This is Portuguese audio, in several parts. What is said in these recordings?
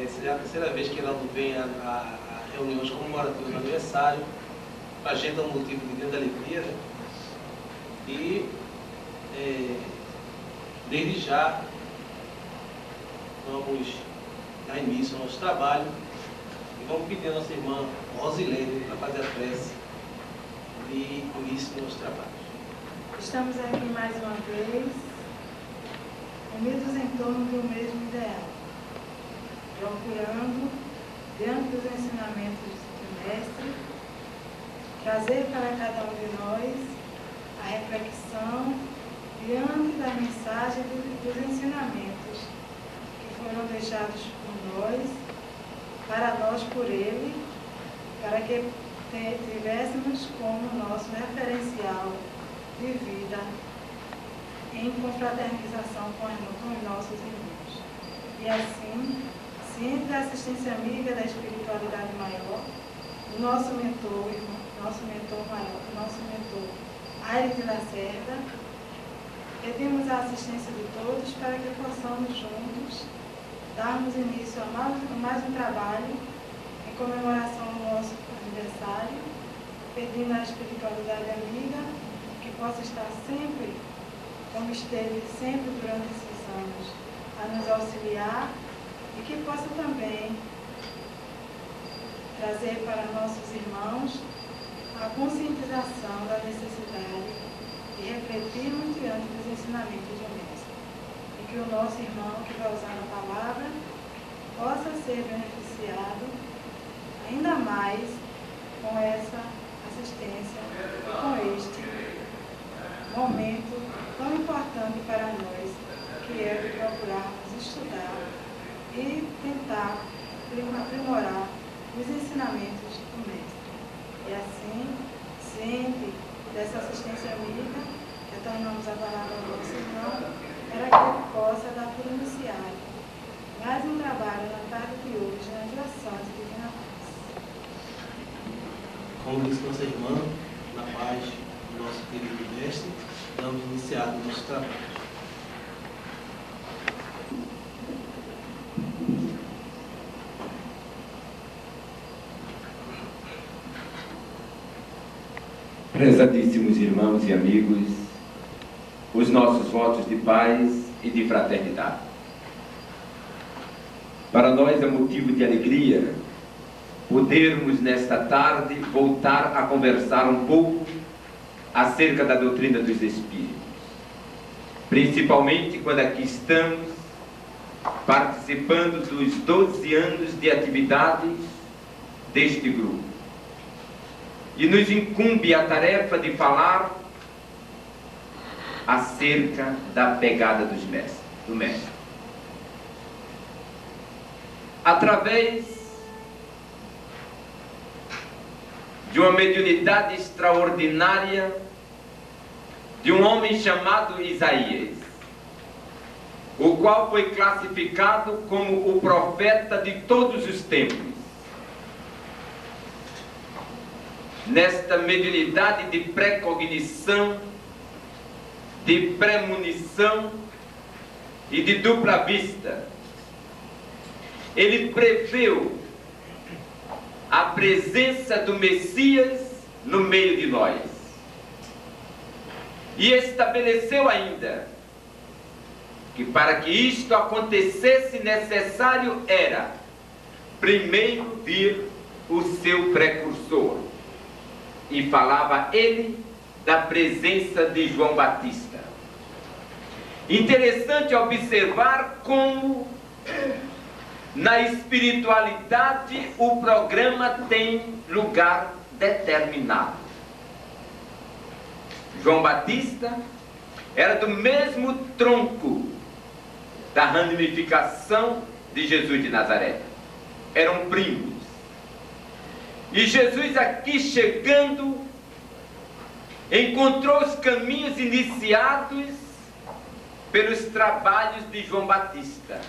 seria a terceira vez que ela não vem a reuniões comemorativas do aniversário. Para a gente é um motivo de grande alegria, né? E desde já vamos dar início ao nosso trabalho e vamos pedir a nossa irmã Rosilene para fazer a prece de início do nosso trabalho. Estamos aqui mais uma vez, unidos em torno do mesmo ideal, procurando, diante dos ensinamentos do Mestre, trazer para cada um de nós a reflexão diante da mensagem dos ensinamentos que foram deixados por nós, para nós por Ele, para que tivéssemos como nosso referencial de vida em confraternização com os nossos irmãos. E assim, ciente da assistência amiga da espiritualidade maior, o nosso mentor Aires de Lacerda, pedimos a assistência de todos para que possamos juntos darmos início a mais um trabalho em comemoração do nosso aniversário, pedindo à espiritualidade amiga que possa estar sempre, como esteve sempre durante esses anos, a nos auxiliar e que possa também trazer para nossos irmãos a conscientização da necessidade de refletirmos diante dos ensinamentos do Mestre. E que o nosso irmão que vai usar a palavra possa ser beneficiado ainda mais com essa assistência, com este momento tão importante para nós, que é de procurarmos estudar e tentar aprimorar os ensinamentos do Mestre. E assim, ciente dessa assistência amiga, retornamos a palavra ao nosso irmão, para que ele possa dar por iniciado mais um trabalho na tarde de hoje, na direção de Divina Paz. Como disse nossa irmã, na paz do nosso querido Mestre, vamos iniciar o nosso trabalho. Prezadíssimos irmãos e amigos, os nossos votos de paz e de fraternidade. Para nós é motivo de alegria podermos nesta tarde voltar a conversar um pouco acerca da doutrina dos Espíritos, principalmente quando aqui estamos participando dos 12 anos de atividades deste grupo. E nos incumbe a tarefa de falar acerca da pegada do Mestre. Através de uma mediunidade extraordinária de um homem chamado Isaías, o qual foi classificado como o profeta de todos os tempos. Nesta mediunidade de precognição, de premonição e de dupla vista, ele preveu a presença do Messias no meio de nós. E estabeleceu ainda que para que isto acontecesse necessário era primeiro vir o seu precursor. E falava ele da presença de João Batista. Interessante observar como na espiritualidade o programa tem lugar determinado. João Batista era do mesmo tronco da ramificação de Jesus de Nazaré. Eram primos. E Jesus aqui chegando, encontrou os caminhos iniciados pelos trabalhos de João Batista.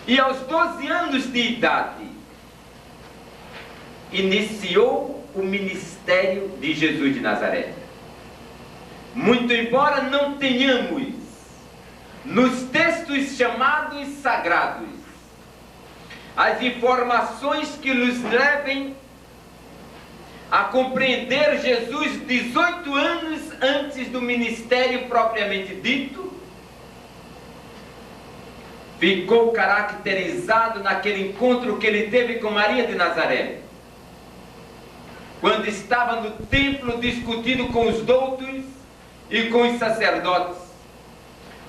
E aos 12 anos de idade, iniciou o ministério de Jesus de Nazaré. Muito embora não tenhamos nos textos textos chamados sagrados, as informações que nos levem a compreender Jesus 18 anos antes do ministério propriamente dito, ficou caracterizado naquele encontro que ele teve com Maria de Nazaré, quando estava no templo discutindo com os doutos e com os sacerdotes,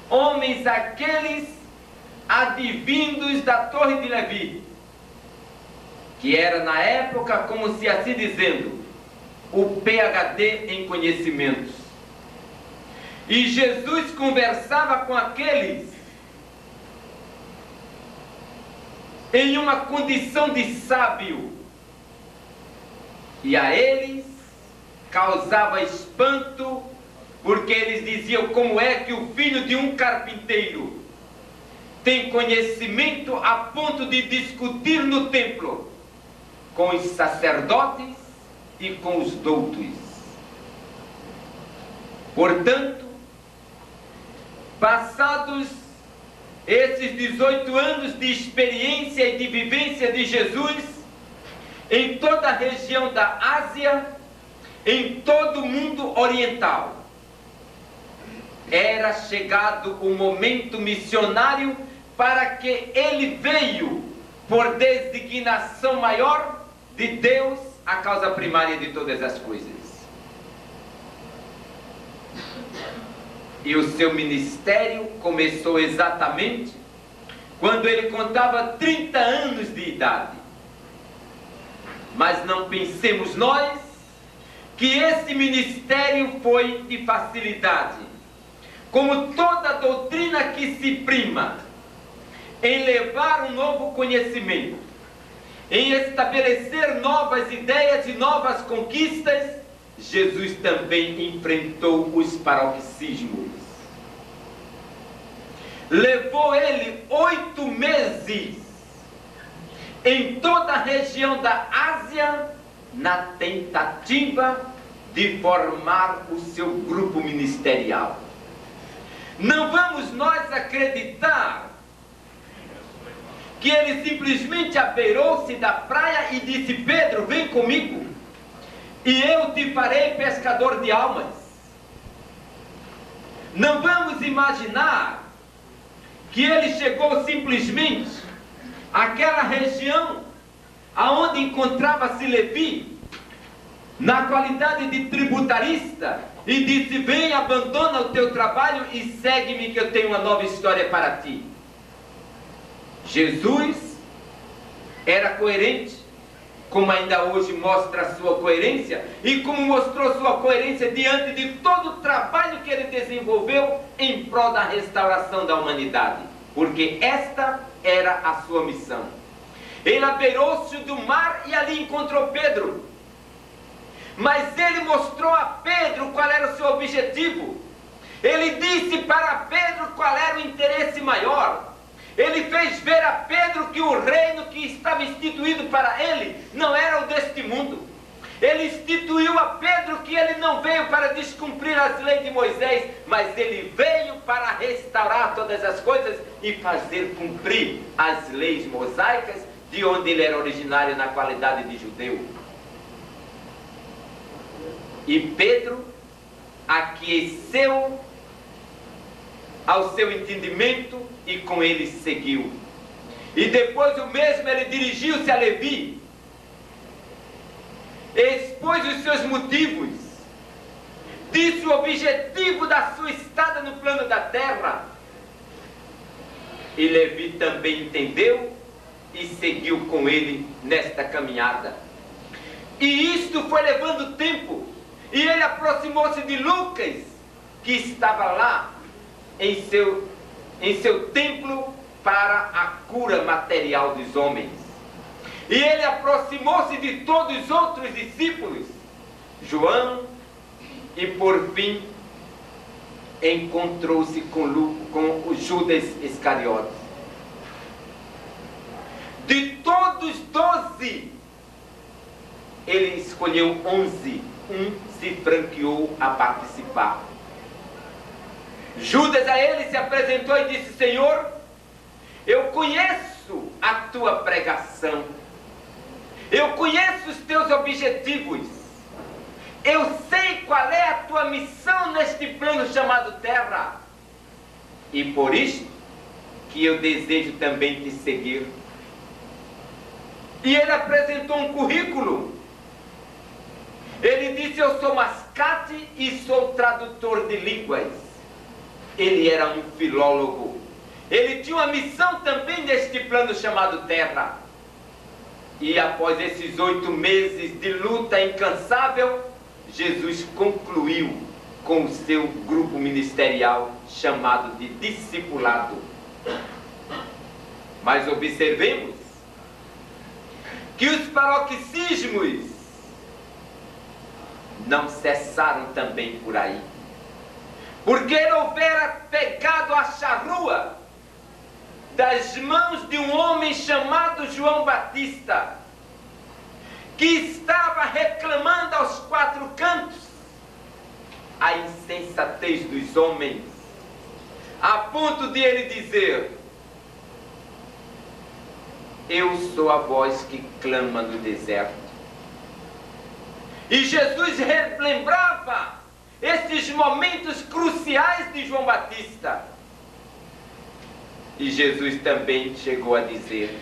homens aqueles advindos da Torre de Levi, que era na época, como se assim dizendo, o PhD em conhecimentos. E Jesus conversava com aqueles em uma condição de sábio, e a eles causava espanto, porque eles diziam: como é que o filho de um carpinteiro tem conhecimento a ponto de discutir no templo com os sacerdotes e com os doutos? Portanto, passados esses 18 anos de experiência e de vivência de Jesus em toda a região da Ásia, em todo o mundo oriental, era chegado o momento missionário para que ele veio, por designação maior de Deus, a causa primária de todas as coisas. E o seu ministério começou exatamente quando ele contava 30 anos de idade. Mas não pensemos nós que esse ministério foi de facilidade. Como toda doutrina que se prima em levar um novo conhecimento, em estabelecer novas ideias e novas conquistas, Jesus também enfrentou os paroxismos. Levou ele 8 meses em toda a região da Ásia na tentativa de formar o seu grupo ministerial. Não vamos nós acreditar que ele simplesmente apeirou-se da praia e disse: Pedro, vem comigo e eu te farei pescador de almas. Não vamos imaginar que ele chegou simplesmente àquela região aonde encontrava-se Levi, na qualidade de tributarista, e disse: vem, abandona o teu trabalho e segue-me, que eu tenho uma nova história para ti. Jesus era coerente, como ainda hoje mostra a sua coerência, e como mostrou sua coerência diante de todo o trabalho que ele desenvolveu em prol da restauração da humanidade, porque esta era a sua missão. Ele abeirou-se do mar e ali encontrou Pedro, mas ele mostrou a Pedro qual era o seu objetivo. Ele disse para Pedro qual era o interesse maior. Ele fez ver a Pedro que o reino que estava instituído para ele não era o deste mundo. Ele instituiu a Pedro que ele não veio para descumprir as leis de Moisés, mas ele veio para restaurar todas as coisas e fazer cumprir as leis mosaicas, de onde ele era originário na qualidade de judeu. E Pedro aqueceu ao seu entendimento e com ele seguiu. E depois o mesmo ele dirigiu-se a Levi, expôs os seus motivos, disse o objetivo da sua estada no plano da terra. E Levi também entendeu e seguiu com ele nesta caminhada. E isto foi levando tempo. E ele aproximou-se de Lucas, que estava lá em seu templo para a cura material dos homens. E ele aproximou-se de todos os outros discípulos, João, e por fim encontrou-se com o Judas Iscariotes. De todos 12, ele escolheu 11, um se franqueou a participar. Judas a ele se apresentou e disse: Senhor, eu conheço a tua pregação, eu conheço os teus objetivos, eu sei qual é a tua missão neste plano chamado terra, e por isto que eu desejo também te seguir. E ele apresentou um currículo. Ele disse: eu sou mascate e sou tradutor de línguas. Ele era um filólogo. Ele tinha uma missão também neste plano chamado terra. E após esses 8 meses de luta incansável, Jesus concluiu com o seu grupo ministerial chamado de discipulado. Mas observemos que os paroxismos não cessaram também por aí. Porque ele houvera pegado a charrua das mãos de um homem chamado João Batista, que estava reclamando aos 4 cantos a insensatez dos homens, a ponto de ele dizer: eu sou a voz que clama no deserto. E Jesus lembrava esses momentos cruciais de João Batista. E Jesus também chegou a dizer: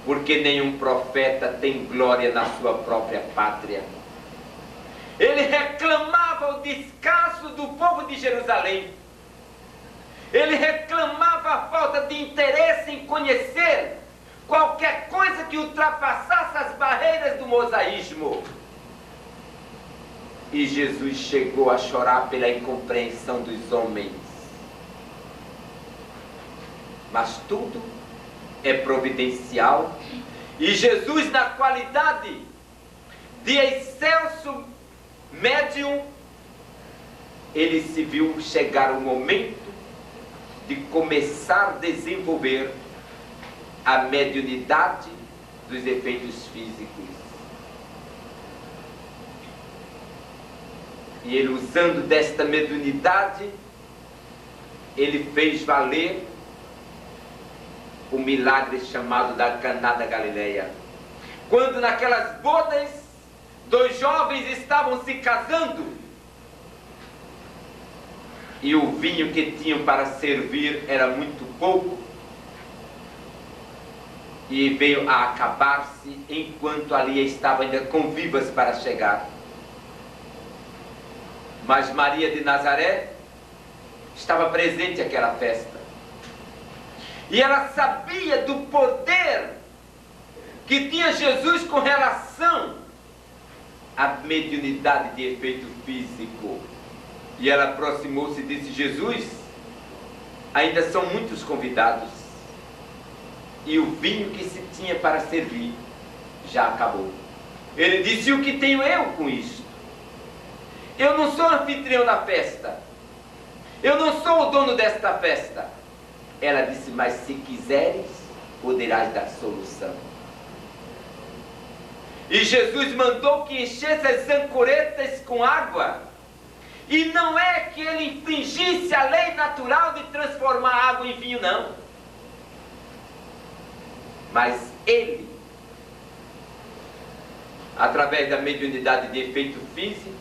porque nenhum profeta tem glória na sua própria pátria. Ele reclamava o descaso do povo de Jerusalém. Ele reclamava a falta de interesse em conhecer qualquer coisa que ultrapassasse as barreiras do mosaísmo. E Jesus chegou a chorar pela incompreensão dos homens. Mas tudo é providencial. E Jesus, na qualidade de excelso médium, ele se viu chegar o momento de começar a desenvolver a mediunidade dos efeitos físicos. E ele, usando desta mediunidade, ele fez valer o milagre chamado da Caná da Galileia. Quando naquelas bodas 2 jovens estavam se casando, e o vinho que tinham para servir era muito pouco, e veio a acabar-se enquanto ali estavam ainda convivas para chegar. Mas Maria de Nazaré estava presente àquela festa, e ela sabia do poder que tinha Jesus com relação à mediunidade de efeito físico. E ela aproximou-se e disse: Jesus, ainda são muitos convidados, e o vinho que se tinha para servir já acabou. Ele disse: o que tenho eu com isto? Eu não sou anfitrião da festa, eu não sou o dono desta festa. Ela disse: mas se quiseres, poderás dar solução. E Jesus mandou que enchesse as ancoretas com água. E não é que ele infringisse a lei natural de transformar água em vinho, não. Mas ele, através da mediunidade de efeito físico,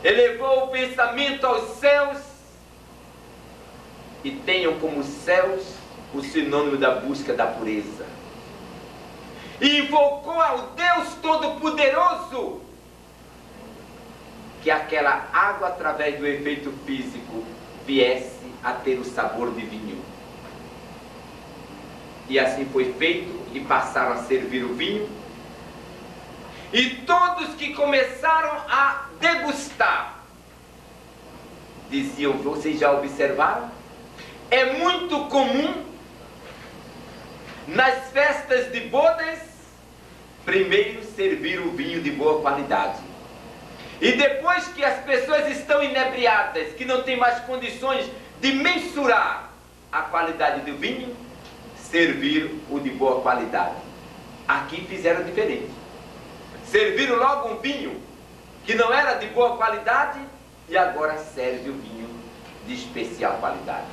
elevou o pensamento aos céus, e tenham como céus o sinônimo da busca da pureza. E invocou ao Deus Todo-Poderoso que aquela água, através do efeito físico, viesse a ter o sabor de vinho. E assim foi feito, e passaram a servir o vinho. E todos que começaram a degustar diziam: vocês já observaram? É muito comum nas festas de bodas primeiro servir o vinho de boa qualidade, e depois que as pessoas estão inebriadas, que não têm mais condições de mensurar a qualidade do vinho, servir o de boa qualidade. Aqui fizeram diferente. Serviram logo um vinho que não era de boa qualidade, e agora serve o vinho de especial qualidade.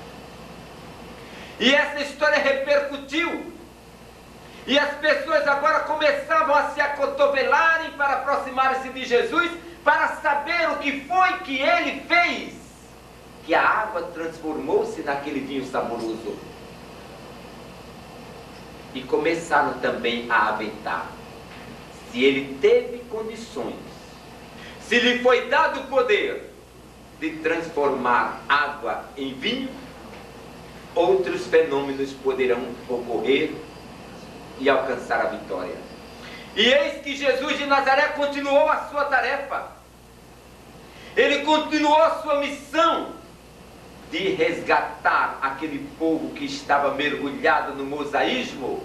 E essa história repercutiu. E as pessoas agora começavam a se acotovelarem para aproximar-se de Jesus, para saber o que foi que ele fez, que a água transformou-se naquele vinho saboroso. E começaram também a aventar se ele teve condições, se lhe foi dado o poder de transformar água em vinho, outros fenômenos poderão ocorrer e alcançar a vitória. E eis que Jesus de Nazaré continuou a sua tarefa. Ele continuou a sua missão de resgatar aquele povo que estava mergulhado no mosaísmo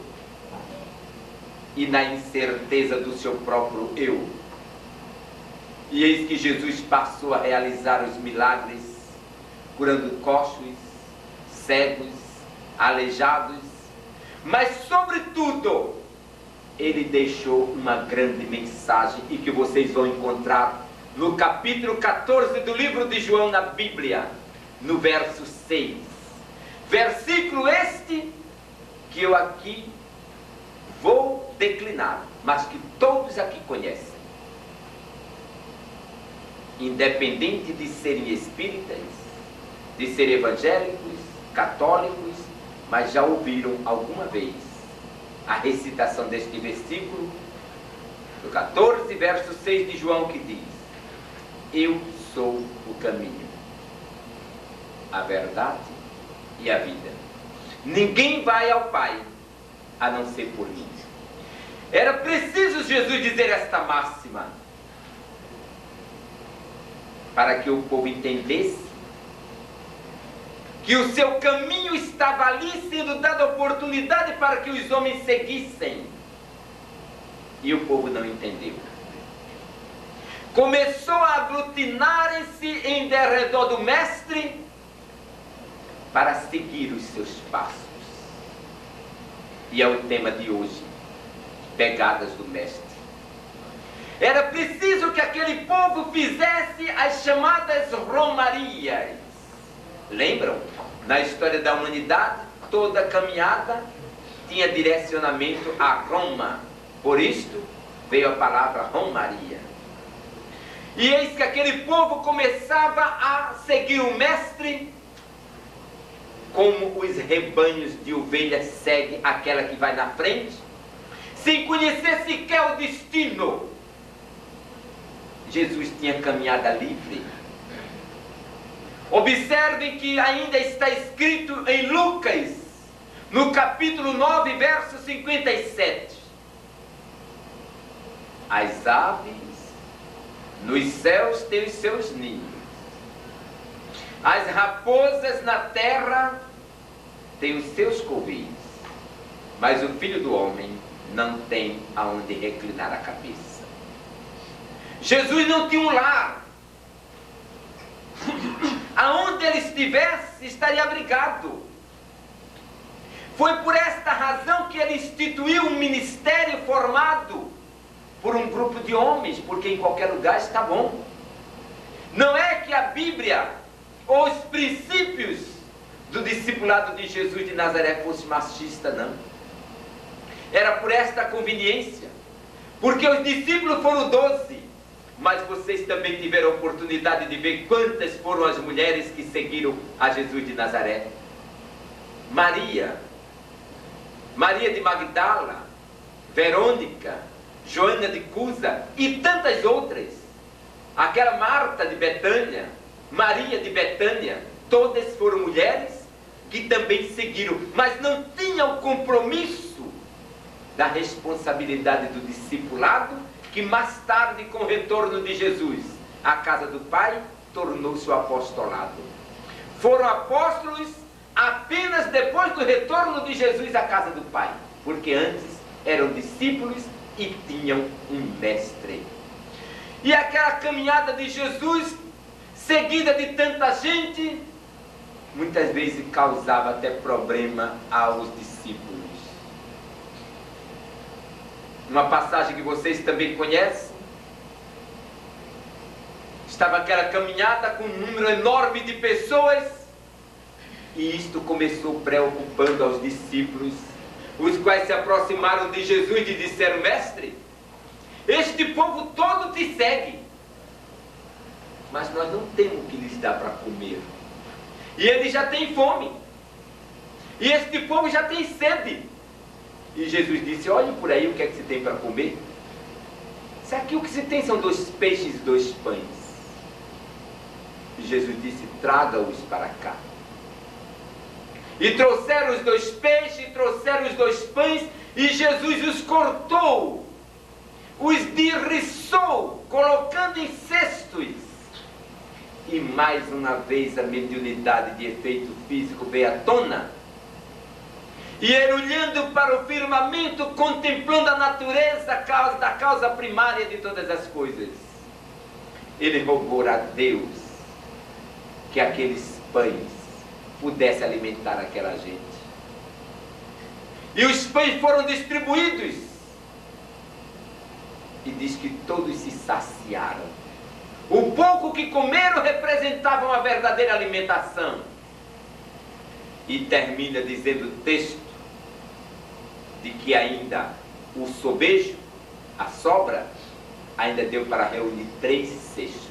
e na incerteza do seu próprio eu. E eis que Jesus passou a realizar os milagres, curando coxos, cegos, aleijados, mas sobretudo ele deixou uma grande mensagem, e que vocês vão encontrar no capítulo 14 do livro de João na Bíblia, no verso 6. Versículo este que eu aqui vou declinar, mas que todos aqui conhecem. Independente de serem espíritas, de serem evangélicos, católicos, mas já ouviram alguma vez a recitação deste versículo, do 14, verso 6 de João, que diz: eu sou o caminho, a verdade e a vida. Ninguém vai ao Pai a não ser por mim. Era preciso Jesus dizer esta máxima para que o povo entendesse que o seu caminho estava ali, sendo dada oportunidade para que os homens seguissem. E o povo não entendeu. Começou a aglutinarem-se em derredor do Mestre para seguir os seus passos. E é o tema de hoje: pegadas do Mestre. Era preciso que aquele povo fizesse as chamadas romarias. Lembram? Na história da humanidade, toda caminhada tinha direcionamento a Roma. Por isto veio a palavra romaria. E eis que aquele povo começava a seguir o Mestre, como os rebanhos de ovelhas seguem aquela que vai na frente, sem conhecer sequer o destino. Jesus tinha caminhada livre. Observem que ainda está escrito em Lucas, no capítulo 9, verso 57. As aves nos céus têm os seus ninhos, as raposas na terra têm os seus covis, mas o Filho do Homem não tem aonde reclinar a cabeça. Jesus não tinha um lar. Aonde ele estivesse, estaria abrigado. Foi por esta razão que ele instituiu um ministério formado por um grupo de homens, porque em qualquer lugar está bom. Não é que a Bíblia ou os princípios do discipulado de Jesus de Nazaré fosse machista, não. Era por esta conveniência, porque os discípulos foram 12, mas vocês também tiveram a oportunidade de ver quantas foram as mulheres que seguiram a Jesus de Nazaré. Maria de Magdala, Verônica, Joana de Cusa e tantas outras. Aquela Marta de Betânia, Maria de Betânia, todas foram mulheres que também seguiram, mas não tinham o compromisso da responsabilidade do discipulado, que mais tarde, com o retorno de Jesus à casa do Pai, tornou-se o apostolado. Foram apóstolos apenas depois do retorno de Jesus à casa do Pai, porque antes eram discípulos e tinham um mestre. E aquela caminhada de Jesus, seguida de tanta gente, muitas vezes causava até problema aos discípulos. Uma passagem que vocês também conhecem, Estava aquela caminhada com um número enorme de pessoas, e isto começou preocupando aos discípulos, os quais se aproximaram de Jesus e disseram: Mestre, este povo todo te segue, mas nós não temos o que lhes dar para comer, e eles já têm fome, e este povo já tem sede. E Jesus disse: olhe por aí o que é que se tem para comer. Se aqui o que se tem são 2 peixes e 2 pães. E Jesus disse: traga-os para cá. E trouxeram os 2 peixes, e trouxeram os 2 pães, e Jesus os cortou, os derriçou, colocando em cestos. E mais uma vez a mediunidade de efeito físico veio à tona. E ele, olhando para o firmamento, contemplando a natureza da causa primária de todas as coisas, ele rogou a Deus que aqueles pães pudessem alimentar aquela gente. E os pães foram distribuídos, e diz que todos se saciaram. O pouco que comeram representava uma verdadeira alimentação. E termina dizendo o texto de que ainda o sobejo, a sobra, ainda deu para reunir 3 cestos.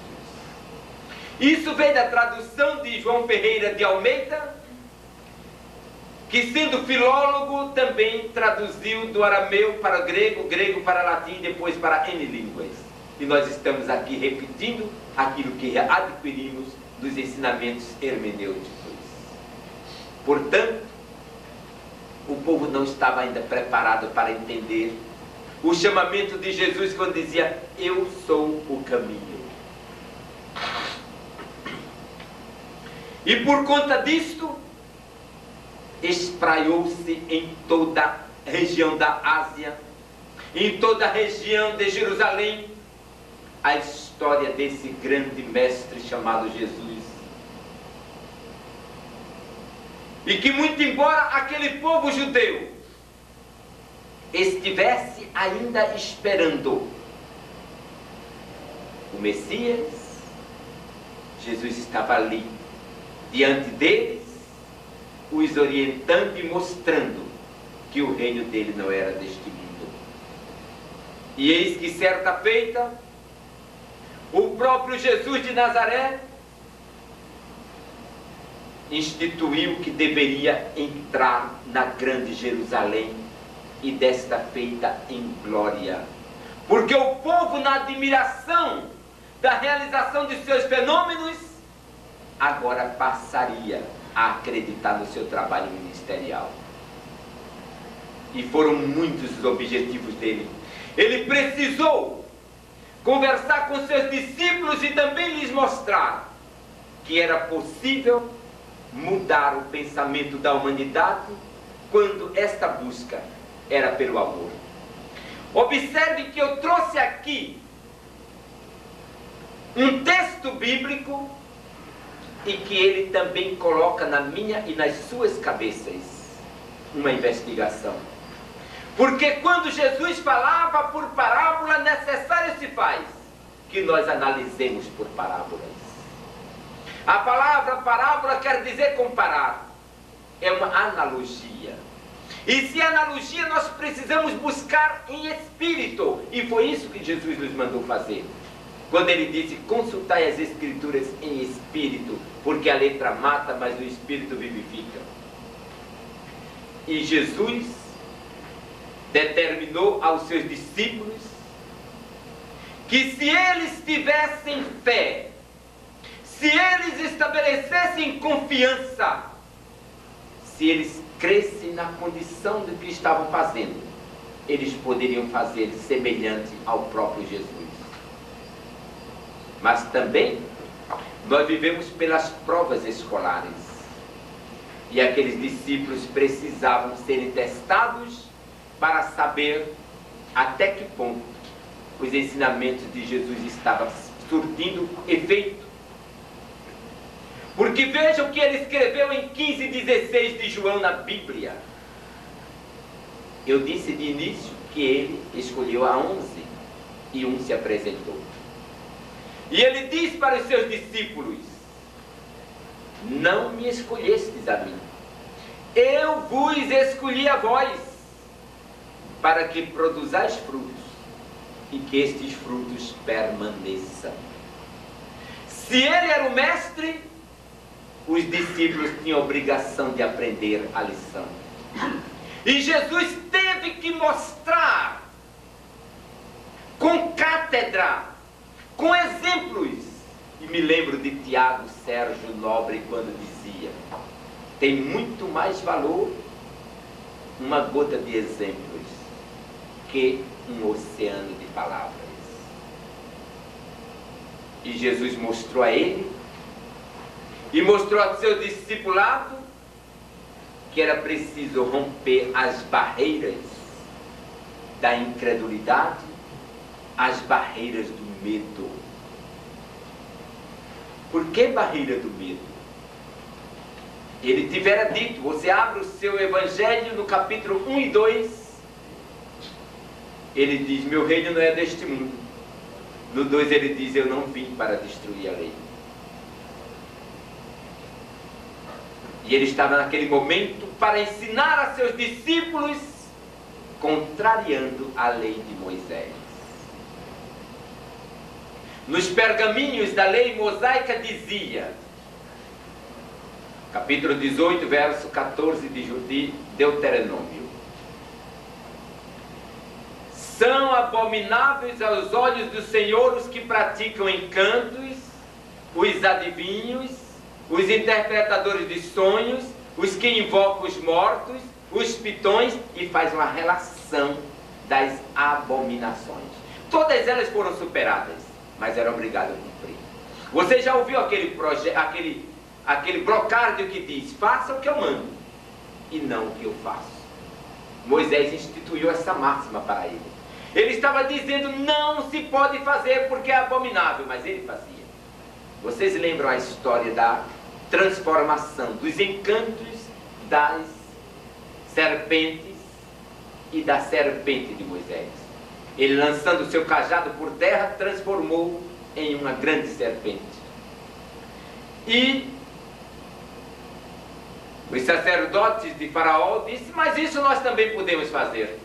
Isso veio da tradução de João Ferreira de Almeida, que, sendo filólogo, também traduziu do arameu para grego, grego para latim e depois para N línguas. E nós estamos aqui repetindo aquilo que adquirimos dos ensinamentos hermenêuticos. Portanto, o povo não estava ainda preparado para entender o chamamento de Jesus quando dizia: eu sou o caminho. E por conta disto, espraiou-se em toda a região da Ásia, em toda a região de Jerusalém, a história desse grande mestre chamado Jesus. E que, muito embora aquele povo judeu estivesse ainda esperando o Messias, Jesus estava ali, diante deles, os orientando e mostrando que o reino dele não era deste mundo. E eis que, certa feita, o próprio Jesus de Nazaré instituiu que deveria entrar na grande Jerusalém, e desta feita em glória. Porque o povo, na admiração da realização de seus fenômenos, agora passaria a acreditar no seu trabalho ministerial. E foram muitos os objetivos dele. Ele precisou conversar com seus discípulos e também lhes mostrar que era possível mudar o pensamento da humanidade quando esta busca era pelo amor. Observe que eu trouxe aqui um texto bíblico e que ele também coloca na minha e nas suas cabeças uma investigação. Porque quando Jesus falava por parábola, necessário se faz que nós analisemos por parábolas. A palavra parábola quer dizer comparar. É uma analogia. E se analogia, nós precisamos buscar em espírito. E foi isso que Jesus nos mandou fazer. Quando ele disse: consultai as escrituras em espírito, porque a letra mata, mas o espírito vivifica. E Jesus determinou aos seus discípulos que, se eles tivessem fé, se eles estabelecessem confiança, se eles crescem na condição do que estavam fazendo, eles poderiam fazer semelhante ao próprio Jesus. Mas também nós vivemos pelas provas escolares, e aqueles discípulos precisavam serem testados para saber até que ponto os ensinamentos de Jesus estavam surtindo efeito. Porque vejam o que ele escreveu em 15:16 de João na Bíblia. Eu disse de início que ele escolheu a 11 e um se apresentou. E ele diz para os seus discípulos: não me escolhestes a mim, eu vos escolhi a vós, para que produzais frutos, e que estes frutos permaneçam. Se ele era o mestre, os discípulos tinham a obrigação de aprender a lição. E Jesus teve que mostrar, com cátedra, com exemplos. E me lembro de Tiago Sérgio Nobre quando dizia: tem muito mais valor uma gota de exemplos que um oceano de palavras. E Jesus mostrou a ele e mostrou ao seu discipulado que era preciso romper as barreiras da incredulidade, as barreiras do medo. Por que barreira do medo? Ele tivera dito, você abre o seu evangelho no capítulo 1 e 2, ele diz: meu reino não é deste mundo. No 2 ele diz: eu não vim para destruir a lei. E ele estava naquele momento para ensinar a seus discípulos, contrariando a lei de Moisés. Nos pergaminhos da lei mosaica dizia, capítulo 18, verso 14 de Deuteronômio: são abomináveis aos olhos do Senhor os que praticam encantos, os adivinhos, os interpretadores de sonhos, os que invocam os mortos, os pitões, e faz uma relação das abominações. Todas elas foram superadas, mas era obrigado a cumprir. Você já ouviu aquele brocário que diz: faça o que eu mando e não o que eu faço? Moisés instituiu essa máxima para ele. Ele estava dizendo: não se pode fazer porque é abominável, mas ele fazia. Vocês lembram a história da transformação dos encantos das serpentes e da serpente de Moisés? Ele, lançando o seu cajado por terra, transformou em uma grande serpente. E os sacerdotes de Faraó disseram: mas isso nós também podemos fazer.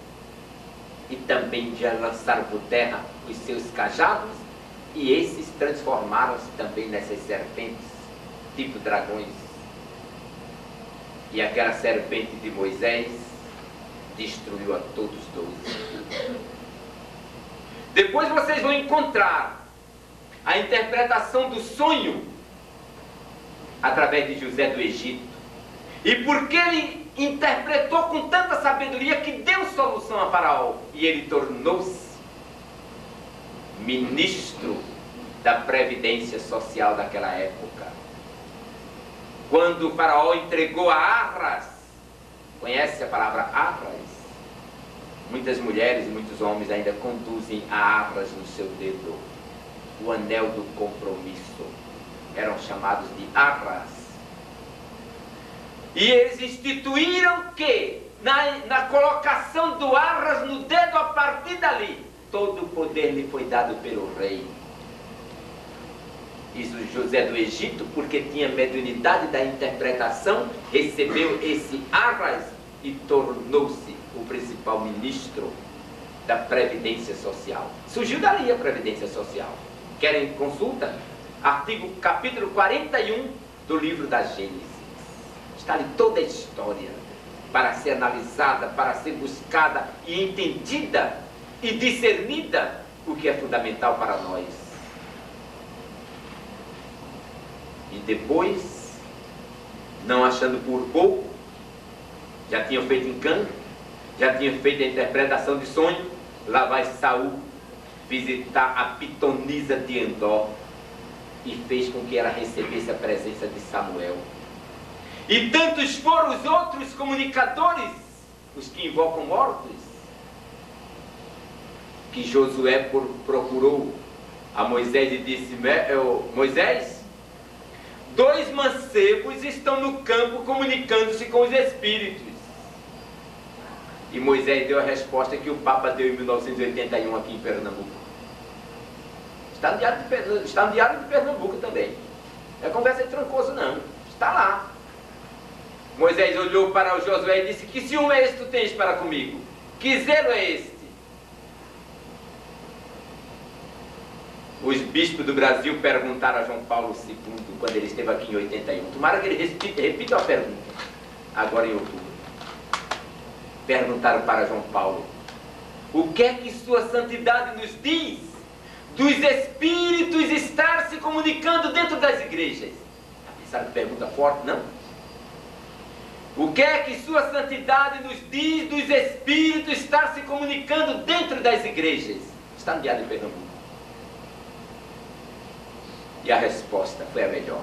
E também já lançaram por terra os seus cajados, e esses transformaram-se também nessas serpentes, tipo dragões. E aquela serpente de Moisés destruiu a todos 12. Depois vocês vão encontrar a interpretação do sonho através de José do Egito. E porque ele interpretou com tanta sabedoria que deu solução a Faraó, e ele tornou-se ministro da Previdência Social daquela época. Quando o Faraó entregou a Arras, conhece a palavra Arras? Muitas mulheres e muitos homens ainda conduzem a Arras no seu dedo, o anel do compromisso. Eram chamados de Arras. E eles instituíram que, na colocação do Arras no dedo, a partir dali, todo o poder lhe foi dado pelo rei. Isso José do Egito, porque tinha mediunidade da interpretação, recebeu esse Arras e tornou-se o principal ministro da Previdência Social. Surgiu dali a Previdência Social. Querem consulta? Capítulo 41 do livro da Gênesis. Está ali toda a história para ser analisada, para ser buscada e entendida e discernida, o que é fundamental para nós. E depois, não achando por pouco, já tinham feito encanto, já tinham feito a interpretação de sonho. Lá vai Saul visitar a pitonisa de Endor e fez com que ela recebesse a presença de Samuel. E tantos foram os outros comunicadores, os que invocam mortos, que Josué procurou a Moisés e disse: Moisés, 2 mancebos estão no campo comunicando-se com os espíritos. E Moisés deu a resposta que o Papa deu em 1981 aqui em Pernambuco. Está no Diário de Pernambuco também. Não é conversa de Trancoso, não. Está lá. Moisés olhou para o Josué e disse: que ciúme é esse que tu tens para comigo? Que zelo é este? Os bispos do Brasil perguntaram a João Paulo II, quando ele esteve aqui em 81. Tomara que ele repita a pergunta, agora em outubro. Perguntaram para João Paulo: o que é que sua santidade nos diz dos espíritos estar se comunicando dentro das igrejas? Pensaram que pergunta forte, não? O que é que sua santidade nos diz dos espíritos estar se comunicando dentro das igrejas? Está no Diário de Pernambuco. E a resposta foi a melhor: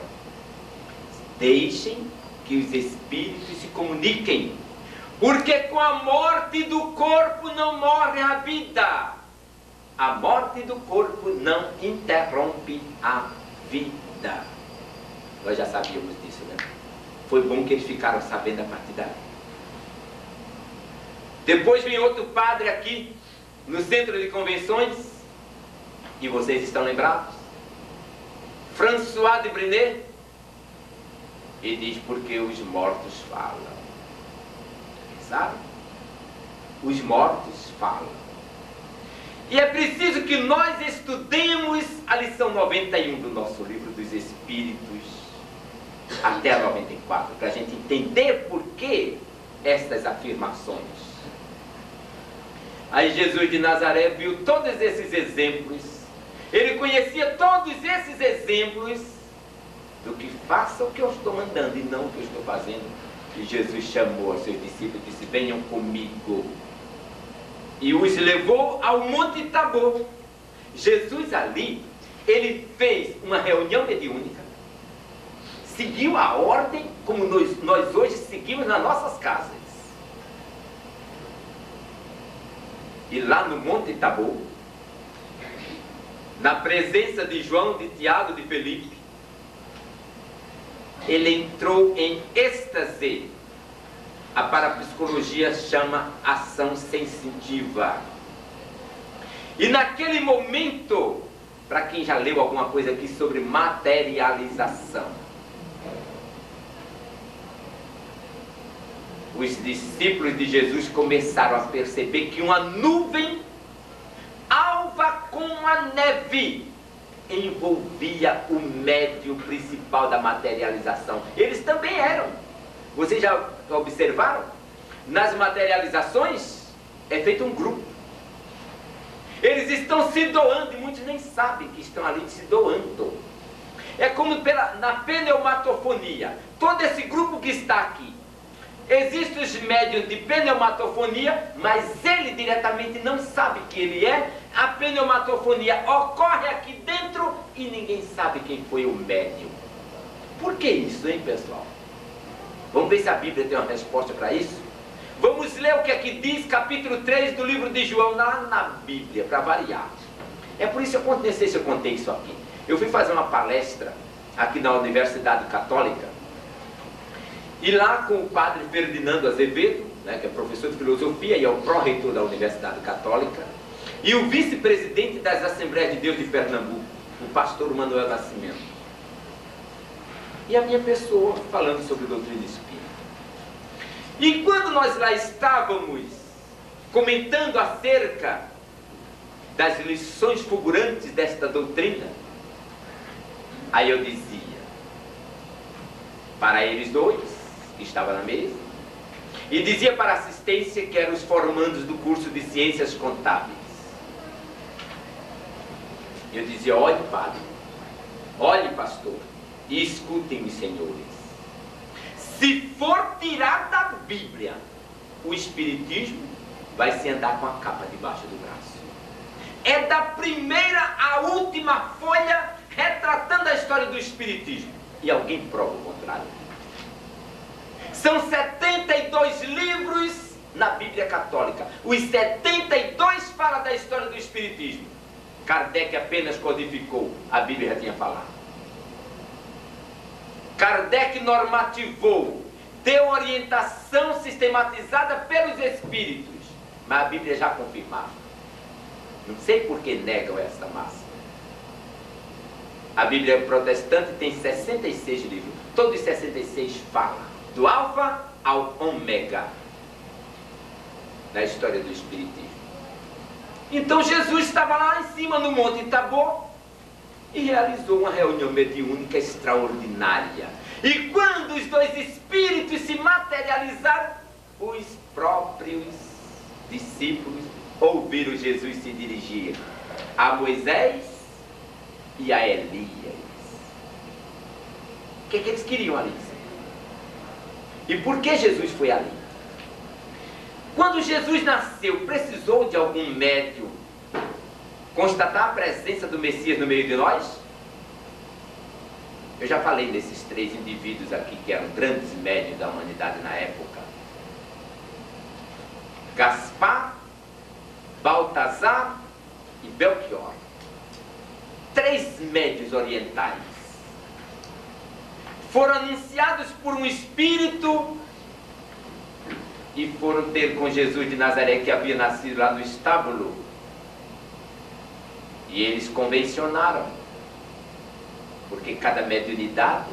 deixem que os espíritos se comuniquem, porque com a morte do corpo não morre a vida. A morte do corpo não interrompe a vida. Nós já sabíamos disso, né? Foi bom que eles ficaram sabendo a partir daí. Depois vem outro padre aqui, no centro de convenções, e vocês estão lembrados? François de Brenet, e diz: porque os mortos falam. Sabe? Os mortos falam. E é preciso que nós estudemos a lição 91 do nosso livro dos Espíritos, até a 94, para a gente entender por que estas afirmações. Aí Jesus de Nazaré viu todos esses exemplos, ele conhecia todos esses exemplos do que faça o que eu estou mandando e não o que eu estou fazendo. E Jesus chamou os seus discípulos e disse: venham comigo. E os levou ao Monte Tabor. Jesus ali, ele fez uma reunião mediúnica, seguiu a ordem como nós hoje seguimos nas nossas casas. E lá no Monte Tabor, na presença de João, de Tiago, de Felipe, ele entrou em êxtase. A parapsicologia chama ação sensitiva. E naquele momento, para quem já leu alguma coisa aqui sobre materialização, os discípulos de Jesus começaram a perceber que uma nuvem alva como a neve envolvia o médium principal da materialização. Eles também eram. Vocês já observaram? Nas materializações é feito um grupo. Eles estão se doando e muitos nem sabem que estão ali se doando. É como na pneumatofonia. Todo esse grupo que está aqui, existem os médiuns de pneumatofonia, mas ele diretamente não sabe que ele é. A pneumatofonia ocorre aqui dentro e ninguém sabe quem foi o médium. Por que isso, hein, pessoal? Vamos ver se a Bíblia tem uma resposta para isso? Vamos ler o que aqui diz, capítulo 3 do livro de João, lá na Bíblia, para variar. É por isso que eu não sei se eu contei isso aqui. Eu fui fazer uma palestra aqui na Universidade Católica, e lá com o padre Ferdinando Azevedo, né, que é professor de filosofia e é o pró-reitor da Universidade Católica, e o vice-presidente das Assembleias de Deus de Pernambuco, o pastor Manuel Nascimento. E a minha pessoa falando sobre doutrina espírita. E quando nós lá estávamos comentando acerca das lições fulgurantes desta doutrina, aí eu dizia para eles dois, que estavam na mesa, e dizia para a assistência, que eram os formandos do curso de Ciências Contábeis. Eu dizia: olhe, padre, olhe, pastor, e escutem-me, senhores. Se for tirar da Bíblia o Espiritismo, vai se andar com a capa debaixo do braço. É da primeira à última folha retratando a história do Espiritismo. E alguém prova o contrário? São 72 livros na Bíblia Católica. Os 72 falam da história do Espiritismo. Kardec apenas codificou, a Bíblia já tinha falado. Kardec normativou, deu orientação sistematizada pelos Espíritos, mas a Bíblia já confirmava. Não sei por que negam essa máxima. A Bíblia protestante tem 66 livros. Todos os 66 falam do alfa ao ômega da história do Espiritismo. Então Jesus estava lá em cima no Monte Tabor e realizou uma reunião mediúnica extraordinária. E quando os dois espíritos se materializaram, os próprios discípulos ouviram Jesus se dirigir a Moisés e a Elias. O que eles queriam ali? E por que Jesus foi ali? Quando Jesus nasceu, precisou de algum médium constatar a presença do Messias no meio de nós? Eu já falei desses 3 indivíduos aqui que eram grandes médios da humanidade na época: Gaspar, Baltazar e Belchior. 3 médios orientais. Foram anunciados por um espírito e foram ter com Jesus de Nazaré, que havia nascido lá no estábulo. E eles convencionaram, porque cada mediunidade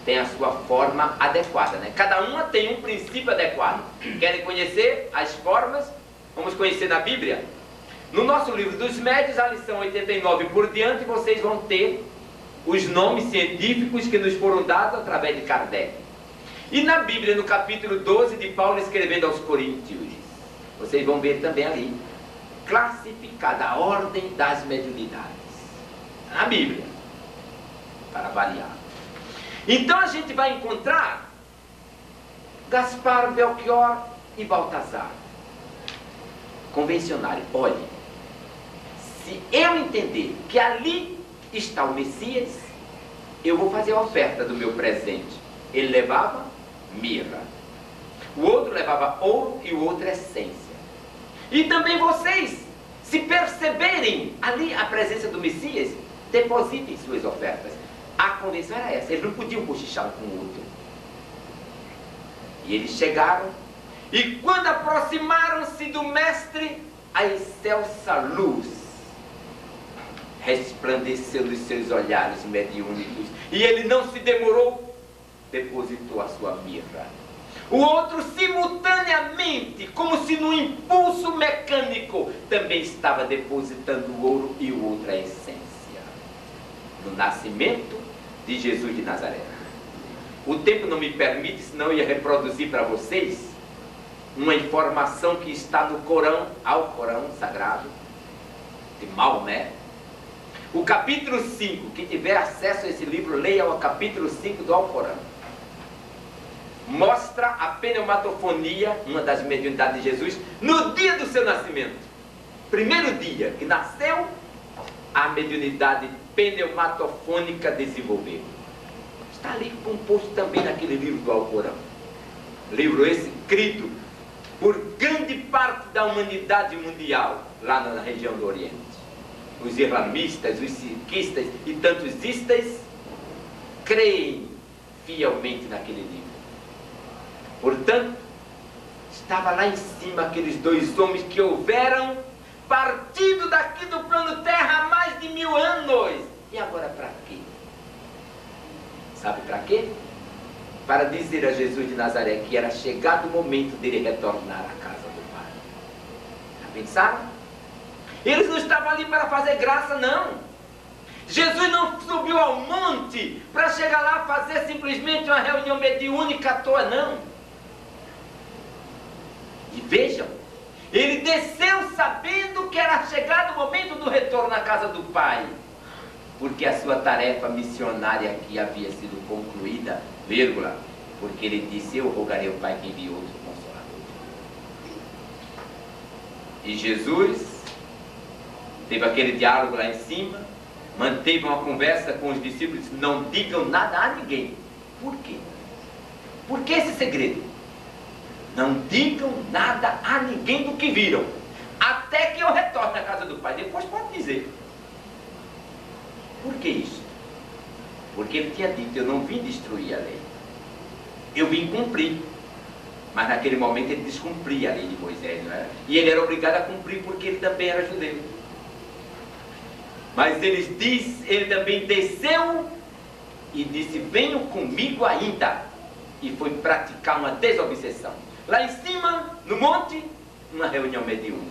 tem a sua forma adequada, né? Cada uma tem um princípio adequado. Querem conhecer as formas? Vamos conhecer na Bíblia. No nosso livro dos médios, a lição 89 por diante, vocês vão ter os nomes científicos que nos foram dados através de Kardec. E na Bíblia, no capítulo 12 de Paulo escrevendo aos Coríntios, vocês vão ver também ali, classificada a ordem das mediunidades. Na Bíblia, para variar. Então a gente vai encontrar Gaspar, Belchior e Baltazar. Convencionário. Olhe, se eu entender que ali está o Messias, eu vou fazer a oferta do meu presente. Ele levava mirra, o outro levava ouro e o outro essência. E também vocês, se perceberem ali a presença do Messias, depositem suas ofertas. A convenção era essa, eles não podiam cochichar um com o outro. E eles chegaram, e quando aproximaram-se do mestre, a excelsa luz resplandeceu nos seus olhares mediúnicos, e ele não se demorou, depositou a sua mirra. O outro, simultaneamente, como se num impulso mecânico, também estava depositando o ouro e o outro a essência. No nascimento de Jesus de Nazaré. O tempo não me permite, senão eu ia reproduzir para vocês uma informação que está no Corão, Alcorão Sagrado, de Maomé. O capítulo 5, quem tiver acesso a esse livro, leia o capítulo 5 do Alcorão. Mostra a pneumatofonia, uma das mediunidades de Jesus, no dia do seu nascimento. Primeiro dia que nasceu, a mediunidade pneumatofônica desenvolveu. Está ali composto também naquele livro do Alcorão. Livro esse escrito por grande parte da humanidade mundial, lá na região do Oriente. Os islamistas, os sikhistas e tantos istas creem fielmente naquele livro. Portanto, estava lá em cima aqueles 2 homens que houveram partido daqui do plano Terra há mais de 1000 anos. E agora para quê? Sabe para quê? Para dizer a Jesus de Nazaré que era chegado o momento dele retornar à casa do Pai. Já pensaram? Eles não estavam ali para fazer graça, não. Jesus não subiu ao monte para chegar lá fazer simplesmente uma reunião mediúnica à toa, não. E vejam, ele desceu sabendo que era chegado o momento do retorno à casa do Pai, porque a sua tarefa missionária aqui havia sido concluída, vírgula, porque ele disse: eu rogarei ao Pai que envie outro Consolador. E Jesus teve aquele diálogo lá em cima, manteve uma conversa com os discípulos: não digam nada a ninguém. Por quê? Por que esse segredo? Não digam nada a ninguém do que viram, até que eu retorne à casa do Pai. Depois pode dizer. Por que isso? Porque ele tinha dito: eu não vim destruir a lei, eu vim cumprir. Mas naquele momento ele descumpria a lei de Moisés, não era? E ele era obrigado a cumprir porque ele também era judeu. Mas ele também desceu e disse: venham comigo ainda. E foi praticar uma desobsessão. Lá em cima, no monte, uma reunião mediúnica.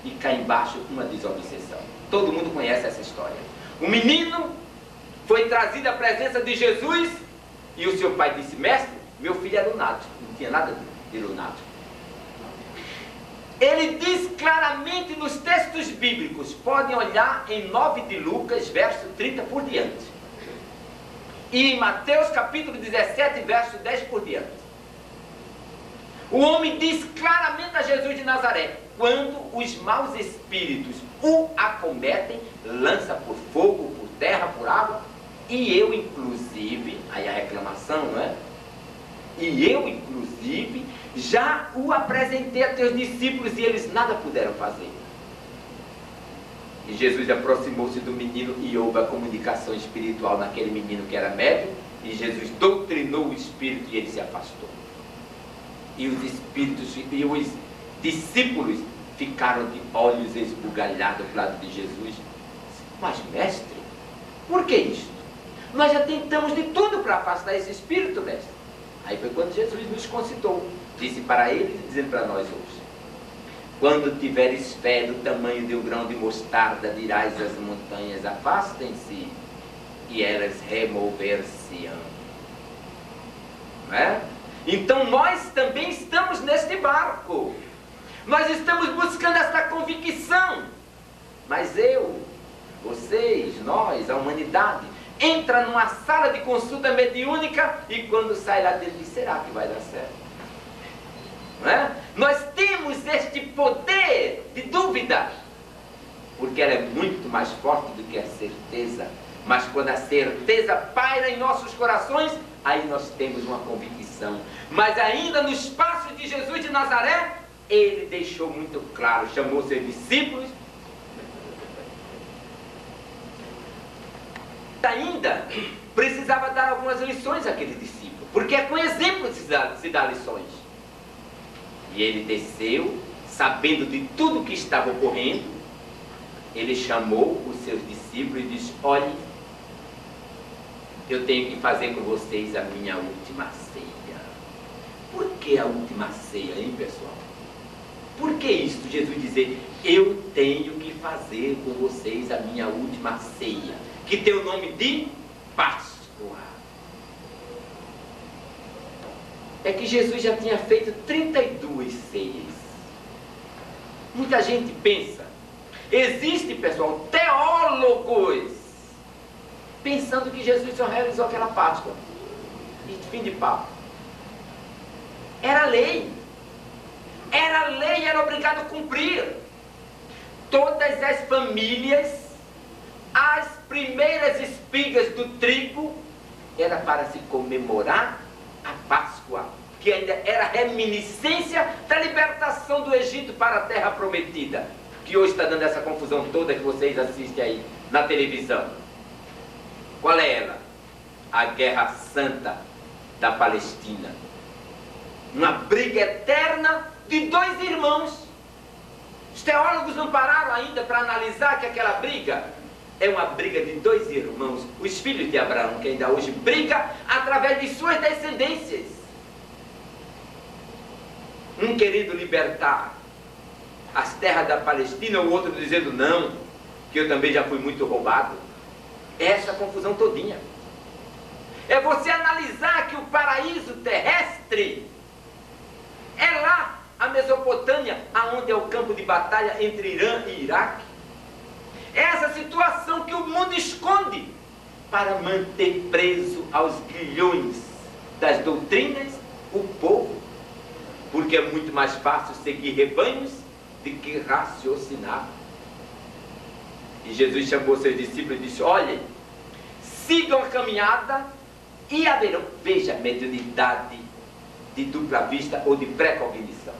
E cá embaixo, uma desobsessão. Todo mundo conhece essa história. O menino foi trazido à presença de Jesus e o seu pai disse: mestre, meu filho é lunático. Não tinha nada de lunático. Ele diz claramente nos textos bíblicos, podem olhar em 9 de Lucas, verso 30 por diante. E em Mateus capítulo 17, verso 10 por diante. O homem diz claramente a Jesus de Nazaré: quando os maus espíritos o acometem, lança por fogo, por terra, por água, e eu inclusive, aí a reclamação, não é? E eu inclusive já o apresentei a teus discípulos e eles nada puderam fazer. E Jesus aproximou-se do menino e houve a comunicação espiritual naquele menino que era médium, e Jesus doutrinou o espírito e ele se afastou. E os espíritos e os discípulos ficaram de olhos esbugalhados ao lado de Jesus. Mas mestre, por que isto? Nós já tentamos de tudo para afastar esse espírito, mestre. Aí foi quando Jesus nos concitou, disse para eles e dizendo para nós hoje: quando tiveres fé do tamanho de um grão de mostarda, dirás às montanhas: afastem-se, e elas remover-se-ão. Não é? Então nós também estamos neste barco. Nós estamos buscando esta convicção. Mas eu, vocês, nós, a humanidade, entra numa sala de consulta mediúnica e quando sai lá dentro diz: será que vai dar certo? Não é? Nós temos este poder de dúvida, porque ela é muito mais forte do que a certeza. Mas quando a certeza paira em nossos corações, aí nós temos uma convicção. Mas ainda nos passos de Jesus de Nazaré, ele deixou muito claro, chamou seus discípulos. Ainda precisava dar algumas lições àquele discípulo, porque é com exemplo que se dá lições. E ele desceu, sabendo de tudo o que estava ocorrendo, ele chamou os seus discípulos e disse: olhe, eu tenho que fazer com vocês a minha última ceia. Por que a última ceia, hein, pessoal? Por que isso? Jesus dizer: eu tenho que fazer com vocês a minha última ceia, que tem o nome de Páscoa. É que Jesus já tinha feito 32 ceias. Muita gente pensa, existe, pessoal, teólogos pensando que Jesus só realizou aquela Páscoa e fim de papo. Era lei, era obrigado a cumprir. Todas as famílias, as primeiras espigas do trigo era para se comemorar a Páscoa, que ainda era reminiscência da libertação do Egito para a terra prometida, que hoje está dando essa confusão toda que vocês assistem aí na televisão. Qual é ela? A Guerra Santa da Palestina. Uma briga eterna de dois irmãos. Os teólogos não pararam ainda para analisar que aquela briga é uma briga de dois irmãos, os filhos de Abraão, que ainda hoje briga através de suas descendências. Um querendo libertar as terras da Palestina, o outro dizendo não, que eu também já fui muito roubado. Essa confusão todinha. É você analisar que o paraíso terrestre é lá, a Mesopotâmia, aonde é o campo de batalha entre Irã e Iraque. É essa situação que o mundo esconde para manter preso aos grilhões das doutrinas o povo, porque é muito mais fácil seguir rebanhos do que raciocinar. E Jesus chamou seus discípulos e disse: olhem, sigam a caminhada e haverão, veja, mediunidade de dupla vista ou de pré-cognição.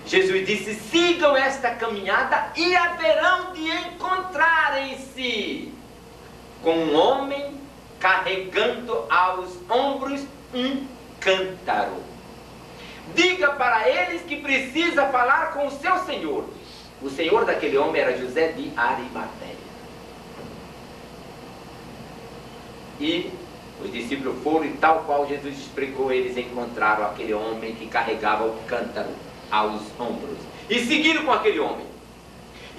Jesus disse: sigam esta caminhada e haverão de encontrarem-se com um homem carregando aos ombros um cântaro. Diga para eles que precisa falar com o seu Senhor. O senhor daquele homem era José de Arimateia. E os discípulos foram e tal qual Jesus explicou, eles encontraram aquele homem que carregava o cântaro aos ombros. E seguiram com aquele homem.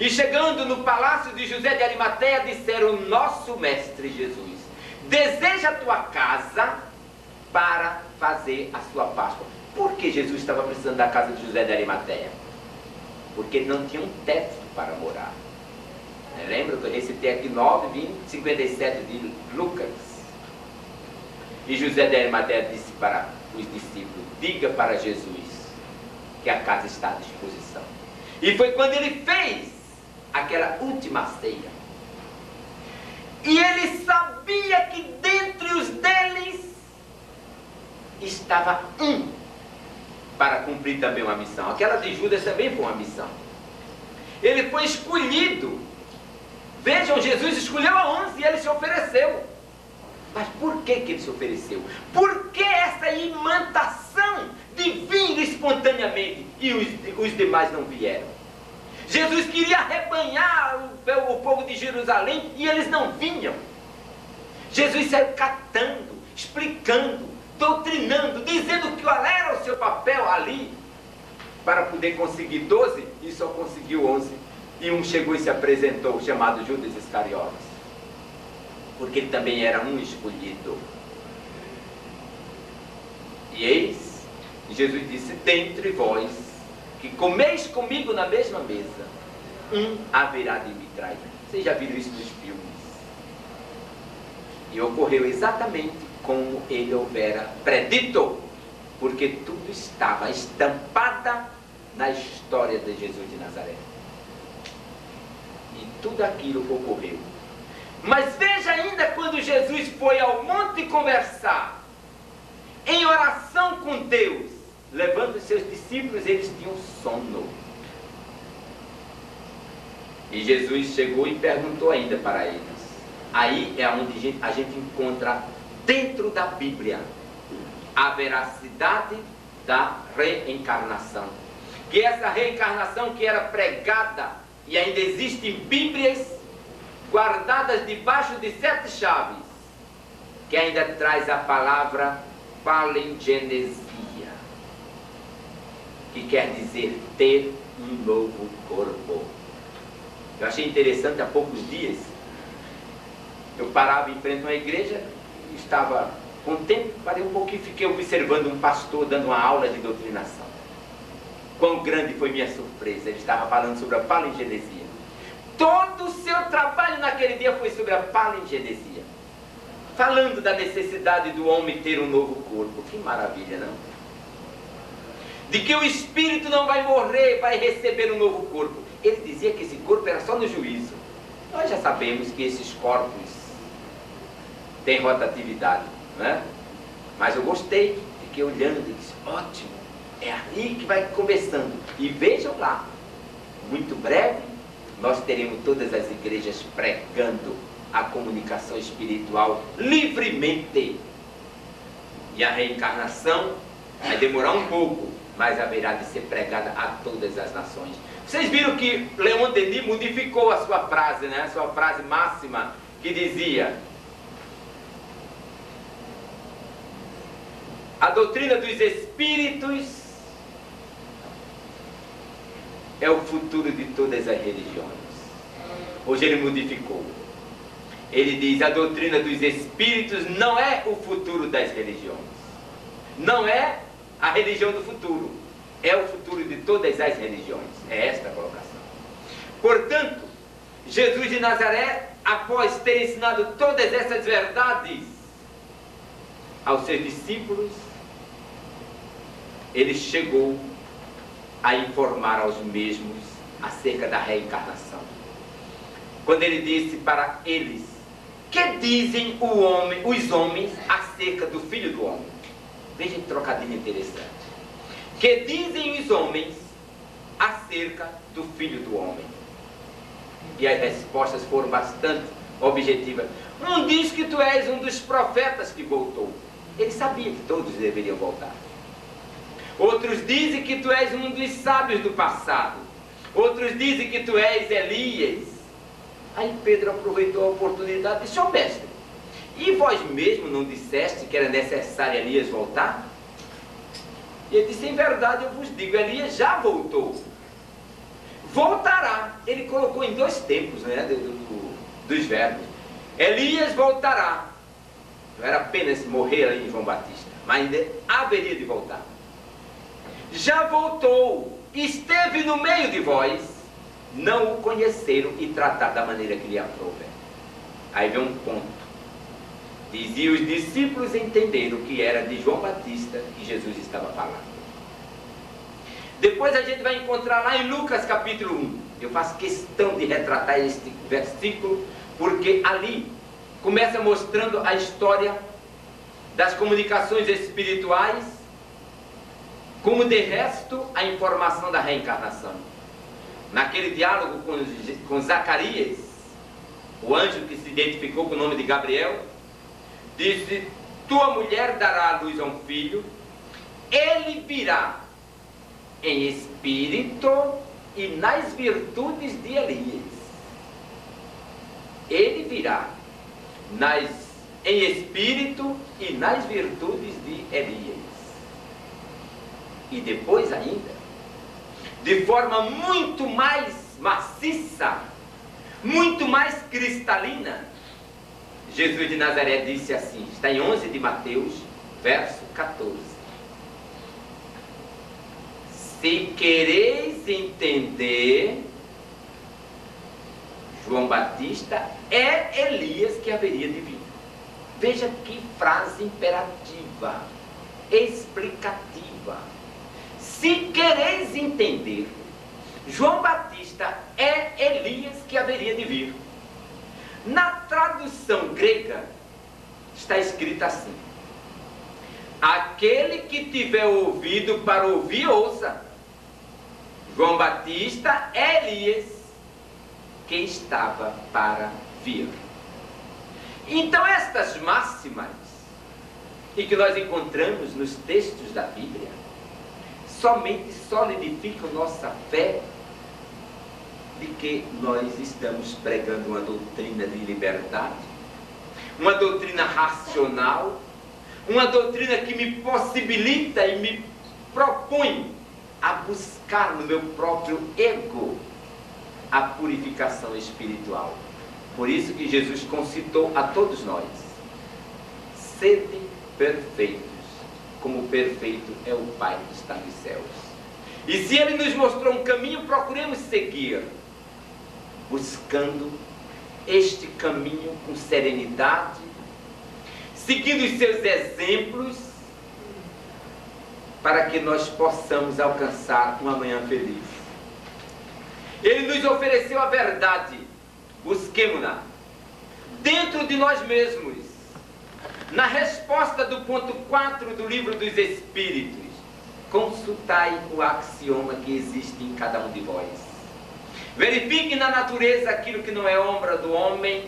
E chegando no palácio de José de Arimateia, disseram: nosso mestre Jesus deseja a tua casa para fazer a sua Páscoa. Por que Jesus estava precisando da casa de José de Arimateia? Porque ele não tinha um teto para morar. Lembra que eu recitei aqui 9, 20, 57 de Lucas? E José de Arimateia disse para os discípulos: diga para Jesus que a casa está à disposição. E foi quando ele fez aquela última ceia. E ele sabia que dentre os deles estava um para cumprir também uma missão. Aquela de Judas também foi uma missão. Ele foi escolhido. Vejam, Jesus escolheu a 11 e ele se ofereceu. Mas por que ele se ofereceu? Por que essa imantação de vir espontaneamente e os demais não vieram? Jesus queria arrebanhar o povo de Jerusalém e eles não vinham. Jesus saiu catando, explicando, doutrinando, dizendo qual era o seu papel ali para poder conseguir 12 e só conseguiu 11. E um chegou e se apresentou, chamado Judas Iscariotes, porque ele também era um escolhido. E eis, Jesus disse: dentre vós que comeis comigo na mesma mesa, um haverá de me trair. Vocês já viram isso nos filmes? E ocorreu exatamente como ele houvera predito, porque tudo estava estampada na história de Jesus de Nazaré. E tudo aquilo ocorreu. Mas veja ainda quando Jesus foi ao monte conversar, em oração com Deus, levando os seus discípulos, eles tinham sono. E Jesus chegou e perguntou ainda para eles. Aí é onde a gente encontra dentro da Bíblia a veracidade da reencarnação. Que essa reencarnação que era pregada e ainda existem Bíblias guardadas debaixo de 7 chaves, que ainda traz a palavra palingenesia, que quer dizer ter um novo corpo. Eu achei interessante, há poucos dias eu parava em frente a uma igreja, estava com tempo, parei um pouquinho e fiquei observando um pastor dando uma aula de doutrinação. Quão grande foi minha surpresa! Ele estava falando sobre a palingenesia. Todo o seu trabalho naquele dia foi sobre a palingenesia, falando da necessidade do homem ter um novo corpo. Que maravilha, não? De que o espírito não vai morrer, vai receber um novo corpo. Ele dizia que esse corpo era só no juízo. Nós já sabemos que esses corpos têm rotatividade, não é? Mas eu gostei, fiquei olhando e disse: ótimo, é ali que vai começando. E vejam lá, muito breve nós teremos todas as igrejas pregando a comunicação espiritual livremente. E a reencarnação vai demorar um pouco, mas haverá de ser pregada a todas as nações. Vocês viram que Leon Denis modificou a sua frase, né? A sua frase máxima, que dizia: a doutrina dos espíritos é o futuro de todas as religiões. Hoje ele modificou. Ele diz: a doutrina dos espíritos não é o futuro das religiões. Não é a religião do futuro. É o futuro de todas as religiões. É esta a colocação. Portanto, Jesus de Nazaré, após ter ensinado todas essas verdades aos seus discípulos, ele chegou a informar aos mesmos acerca da reencarnação. Quando ele disse para eles: que dizem os homens acerca do Filho do Homem? Veja que trocadilho interessante. Que dizem os homens acerca do Filho do Homem? E as respostas foram bastante objetivas. Um diz que tu és um dos profetas que voltou. Ele sabia que todos deveriam voltar. Outros dizem que tu és um dos sábios do passado. Outros dizem que tu és Elias. Aí Pedro aproveitou a oportunidade e disse: ó mestre, e vós mesmo não disseste que era necessário Elias voltar? E ele disse: em verdade eu vos digo, Elias já voltou. Voltará. Ele colocou em dois tempos, né, dos verbos. Elias voltará. Não era apenas morrer ali em João Batista, mas ainda haveria de voltar. Já voltou, esteve no meio de vós, não o conheceram e trataram da maneira que lhe aprouve. Aí vem um ponto. Dizia: os discípulos entenderam que era de João Batista que Jesus estava falando. Depois a gente vai encontrar lá em Lucas capítulo 1. Eu faço questão de retratar este versículo, porque ali começa mostrando a história das comunicações espirituais, como de resto a informação da reencarnação. Naquele diálogo com Zacarias, o anjo que se identificou com o nome de Gabriel, disse: tua mulher dará à luz a um filho, ele virá em espírito e nas virtudes de Elias. Ele virá em espírito e nas virtudes de Elias. E depois ainda, de forma muito mais maciça, muito mais cristalina, Jesus de Nazaré disse assim, está em 11 de Mateus, verso 14. Se quereis entender, João Batista é Elias que haveria de vir. Veja que frase imperativa, explicativa. Se quereis entender, João Batista é Elias que haveria de vir. Na tradução grega está escrito assim: aquele que tiver ouvido para ouvir, ouça. João Batista é Elias que estava para vir. Então estas máximas, e que nós encontramos nos textos da Bíblia, somente solidificam nossa fé de que nós estamos pregando uma doutrina de liberdade, uma doutrina racional, uma doutrina que me possibilita e me propõe a buscar no meu próprio ego a purificação espiritual. Por isso que Jesus concitou a todos nós: sede perfeitos, como perfeito é o Pai que está nos céus. E se Ele nos mostrou um caminho, procuremos seguir, buscando este caminho com serenidade, seguindo os seus exemplos, para que nós possamos alcançar uma manhã feliz. Ele nos ofereceu a verdade, busquemo-la dentro de nós mesmos. Na resposta do ponto 4 do livro dos Espíritos, consultai o axioma que existe em cada um de vós. Verifique na natureza aquilo que não é obra do homem,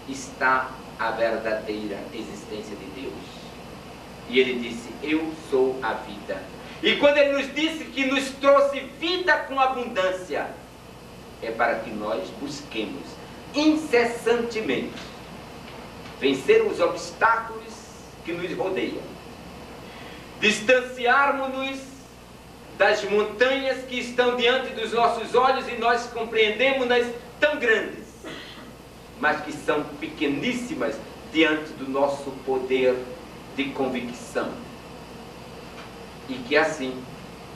está a verdadeira existência de Deus. E ele disse: eu sou a vida. E quando ele nos disse que nos trouxe vida com abundância, é para que nós busquemos incessantemente vencer os obstáculos que nos rodeiam, distanciarmos-nos das montanhas que estão diante dos nossos olhos e nós compreendemos-nas tão grandes, mas que são pequeníssimas diante do nosso poder de convicção. E que assim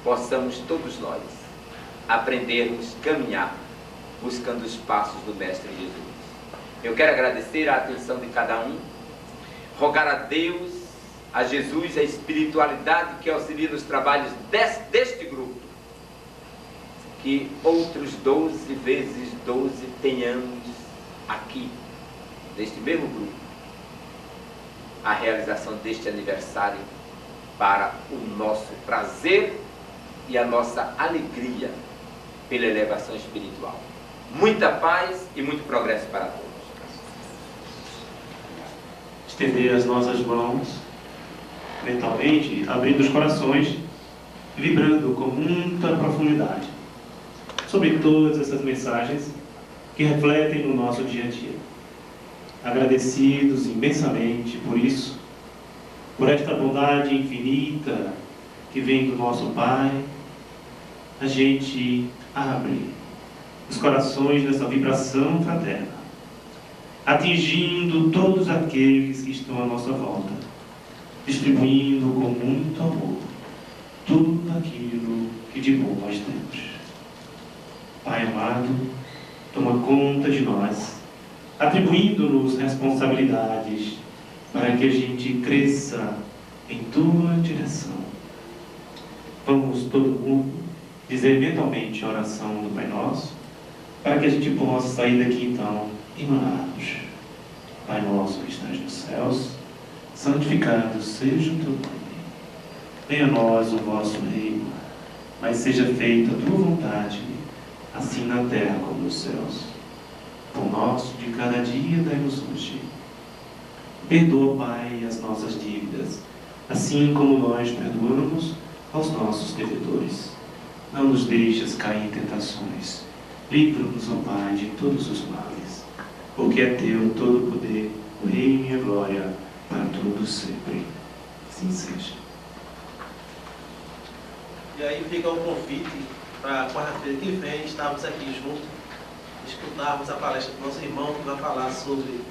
possamos todos nós aprendermos a caminhar buscando os passos do Mestre Jesus. Eu quero agradecer a atenção de cada um, rogar a Deus, a Jesus, a espiritualidade que auxilia nos trabalhos deste grupo, que outros 12 vezes 12 tenhamos aqui, deste mesmo grupo, a realização deste aniversário para o nosso prazer e a nossa alegria pela elevação espiritual. Muita paz e muito progresso para todos. Estender as nossas mãos mentalmente, abrindo os corações, vibrando com muita profundidade. sobre todas essas mensagens que refletem no nosso dia a dia. Agradecidos imensamente por isso, por esta bondade infinita que vem do nosso Pai, a gente abre os corações nessa vibração fraterna, atingindo todos aqueles que estão à nossa volta, distribuindo com muito amor tudo aquilo que de bom nós temos. Pai amado, toma conta de nós, atribuindo-nos responsabilidades para que a gente cresça em Tua direção. Vamos todo mundo dizer mentalmente a oração do Pai Nosso, para que a gente possa sair daqui então emanados. Pai nosso que estás nos céus, santificado seja o Teu nome. Venha a nós o vosso reino, mas seja feita a Tua vontade, assim na terra como nos céus. O pão nosso de cada dia dai-nos hoje. Perdoa, Pai, as nossas dívidas, assim como nós perdoamos aos nossos devedores. Não nos deixes cair em tentações. Livra-nos, ó Pai, de todos os males, porque é Teu todo o poder, o reino e a glória, para todos sempre. Assim seja. E aí fica o convite para quarta-feira que vem estarmos aqui juntos, escutarmos a palestra do nosso irmão que vai falar sobre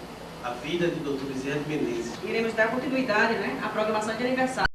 a vida de Dr. Bezerra de Menezes. Iremos dar continuidade, à programação de aniversário.